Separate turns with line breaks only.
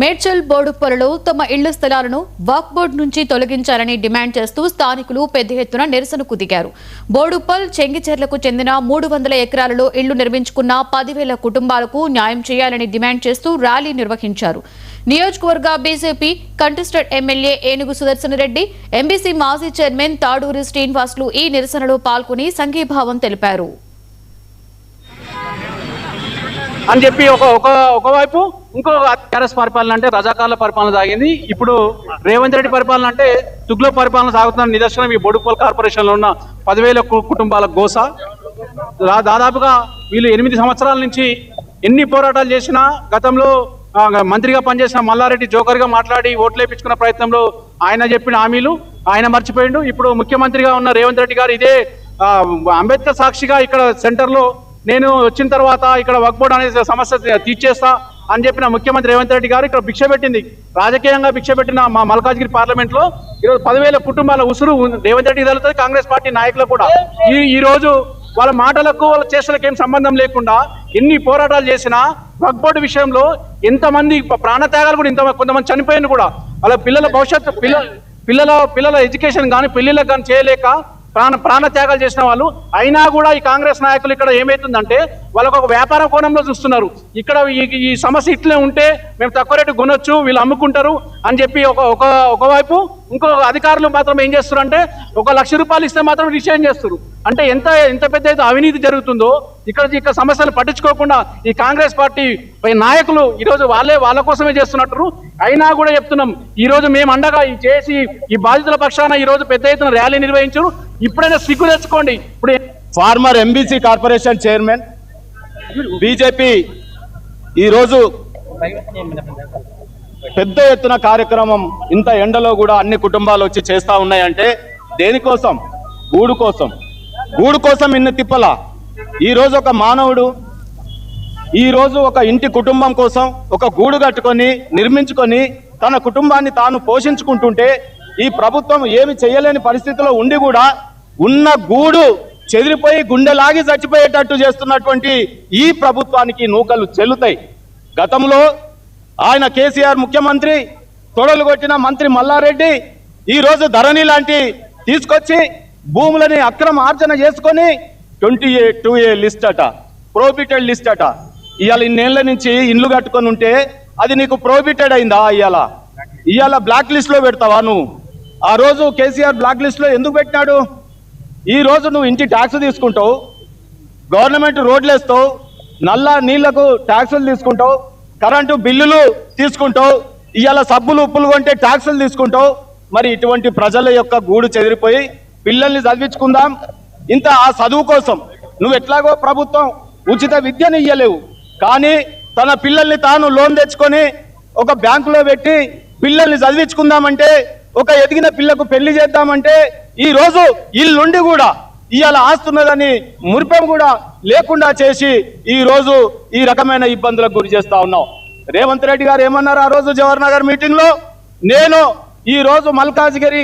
మేడ్చల్ బోడుప్పలలో తమ ఇళ్ల స్థలాలను వక్ఫ్ బోర్డు నుంచి తొలగించాలని డిమాండ్ చేస్తూ స్థానికులు పెద్ద ఎత్తున నిరసనకు దిగారు. బోడుప్పల్ చెంగిచెర్లకు చెందిన 300 ఎకరాలలో ఇళ్లు నిర్మించుకున్న 10,000 కుటుంబాలకు న్యాయం చేయాలని డిమాండ్ చేస్తూ ర్యాలీ నిర్వహించారు. నియోజకవర్గ బీజేపీ కంటెస్టెడ్ ఎమ్మెల్యే ఏనుగు సుదర్శన్ రెడ్డి, ఎంబీసీ మాజీ చైర్మన్ తాడూరి శ్రీనివాసులు ఈ నిరసనలో పాల్గొని సంఘీభావం తెలిపారు.
అని చెప్పి ఒకవైపు ఇంకో టీఆర్ఎస్ పరిపాలన అంటే రజాకార్ల పరిపాలన సాగింది. ఇప్పుడు రేవంత్ రెడ్డి పరిపాలన అంటే తుగ్లక్ పరిపాలన సాగుతున్న నిదర్శనం ఈ బోడుప్పల్ కార్పొరేషన్లో ఉన్న 10,000 కుటుంబాల గోస. దాదాపుగా వీళ్ళు 8 సంవత్సరాల నుంచి ఎన్ని పోరాటాలు చేసినా, గతంలో మంత్రిగా పనిచేసిన మల్లారెడ్డి జోకర్గా మాట్లాడి ఓట్లు వేయించుకున్న ప్రయత్నంలో ఆయన చెప్పిన హామీలు ఆయన మర్చిపోయిండు. ఇప్పుడు ముఖ్యమంత్రిగా ఉన్న రేవంత్ రెడ్డి గారు ఇదే అంబేద్కర్ సాక్షిగా ఇక్కడ సెంటర్లో నేను వచ్చిన తర్వాత ఇక్కడ వక్ఫ్ బోర్డు అనే సమస్య తీర్చేస్తా అని చెప్పిన ముఖ్యమంత్రి రేవంత్ రెడ్డి గారు ఇక్కడ భిక్ష పెట్టింది, రాజకీయంగా భిక్ష పెట్టిన మా మల్కాజ్గిరి పార్లమెంట్ లో ఈరోజు 10,000 కుటుంబాల ఉసురు రేవంత్ రెడ్డి తగులుతుంది. కాంగ్రెస్ పార్టీ నాయకులకు కూడా ఈ రోజు వాళ్ళ మాటలకు వాళ్ళ చేష్టలకు ఏం సంబంధం లేకుండా ఎన్ని పోరాటాలు చేసినా వక్ఫ్ బోర్డు విషయంలో ఎంతమంది ప్రాణత్యాగాలు కూడా కొంతమంది చనిపోయింది కూడా. వాళ్ళ పిల్లల భవిష్యత్తు పిల్లల ఎడ్యుకేషన్ కానీ పెళ్లిళ్ళకు కానీ చేయలేక ప్రాణత్యాగాలు చేసిన వాళ్ళు అయినా కూడా ఈ కాంగ్రెస్ నాయకులు ఇక్కడ ఏమైతుందంటే వాళ్ళకు ఒక వ్యాపార కోణంలో చూస్తున్నారు. ఇక్కడ ఈ సమస్య ఇట్లే ఉంటే మేము తక్కువ రేటు కొనొచ్చు, వీళ్ళు అమ్ముకుంటారు అని చెప్పి ఒకవైపు ఇంకో అధికారులు మాత్రం ఏం చేస్తారు అంటే 1,00,000 రూపాయలు ఇస్తే మాత్రం రిజైన్ చేస్తారు. అంటే ఎంత పెద్ద అవినీతి జరుగుతుందో ఇక్కడ సమస్యలు పట్టించుకోకుండా ఈ కాంగ్రెస్ పార్టీ నాయకులు ఈరోజు వాళ్ళ కోసమే చేస్తున్నట్టు. అయినా కూడా చెప్తున్నాం, ఈ రోజు మేము అండగా చేసి ఈ బాధితుల పక్షాన ఈ రోజు పెద్ద ఎత్తున ర్యాలీ నిర్వహించారు. ఇప్పుడైనా సిగ్గు తెచ్చుకోండి. ఇప్పుడు
former MBC corporation chairman BJP ఈరోజు పెద్ద ఎత్తున కార్యక్రమం ఇంత ఎండలో కూడా అన్ని కుటుంబాలు వచ్చి చేస్తా ఉన్నాయంటే దేనికోసం? గూడు కోసం ఇన్ని తిప్పల. ఈరోజు ఒక మానవుడు ఈరోజు ఒక ఇంటి కుటుంబం కోసం ఒక గూడు కట్టుకొని నిర్మించుకొని తన కుటుంబాన్ని తాను పోషించుకుంటుంటే ఈ ప్రభుత్వం ఏమి చేయలేని పరిస్థితిలో ఉండి కూడా ఉన్న గూడు చెదిరిపోయి గుండెలాగి చచ్చిపోయేటట్టు చేస్తున్నటువంటి ఈ ప్రభుత్వానికి నూకలు చెల్లుతాయి. గతంలో ఆయన కేసీఆర్ ముఖ్యమంత్రి, తొడలు కొట్టిన మంత్రి మల్లారెడ్డి ఈరోజు ధరణి లాంటి తీసుకొచ్చి భూములని అక్రమ ఆర్జన చేసుకొని 22A లిస్ట్ అట, ప్రోహిబిటెడ్ లిస్ట్ అట. ఇవాళ ఇన్నేళ్ల నుంచి ఇండ్లు కట్టుకొని ఉంటే అది నీకు ప్రోహిబిటెడ్ అయిందా? ఇవాళ బ్లాక్ లిస్ట్ లో పెడతావా నువ్వు? ఆ రోజు కేసీఆర్ బ్లాక్ లిస్ట్ లో ఎందుకు పెట్టినాడు? ఈ రోజు నువ్వు ఇంటి ట్యాక్స్ తీసుకుంటావు, గవర్నమెంట్ రోడ్లు వేస్తావు, నల్ల నీళ్లకు ట్యాక్సులు తీసుకుంటావు, కరెంటు బిల్లులు తీసుకుంటావు, ఇవాళ సబ్బులు ఉప్పులు కొంటే ట్యాక్సులు తీసుకుంటావు. మరి ఇటువంటి ప్రజల యొక్క గూడు చెదిరిపోయి పిల్లల్ని చదివించుకుందాం, ఇంత ఆ చదువు కోసం నువ్వు ఎట్లాగో ప్రభుత్వం ఉచిత విద్యను ఇయ్యలేవు, కానీ తన పిల్లల్ని తాను లోన్ తెచ్చుకొని ఒక బ్యాంకులో పెట్టి పిల్లల్ని చదివించుకుందామంటే, ఒక ఎదిగిన పిల్లకు పెళ్లి చేద్దామంటే ఈ రోజు ఇల్లుండి కూడా ఇవాళ ఆస్తున్నదని మురిపెం కూడా లేకుండా చేసి ఈ రోజు ఈ రకమైన ఇబ్బందులకు గురి చేస్తా ఉన్నాం. రేవంత్ రెడ్డి గారు ఏమన్నారు ఆ రోజు జవహర్ నగర్ మీటింగ్ లో? నేను ఈ రోజు మల్కాజ్గిరి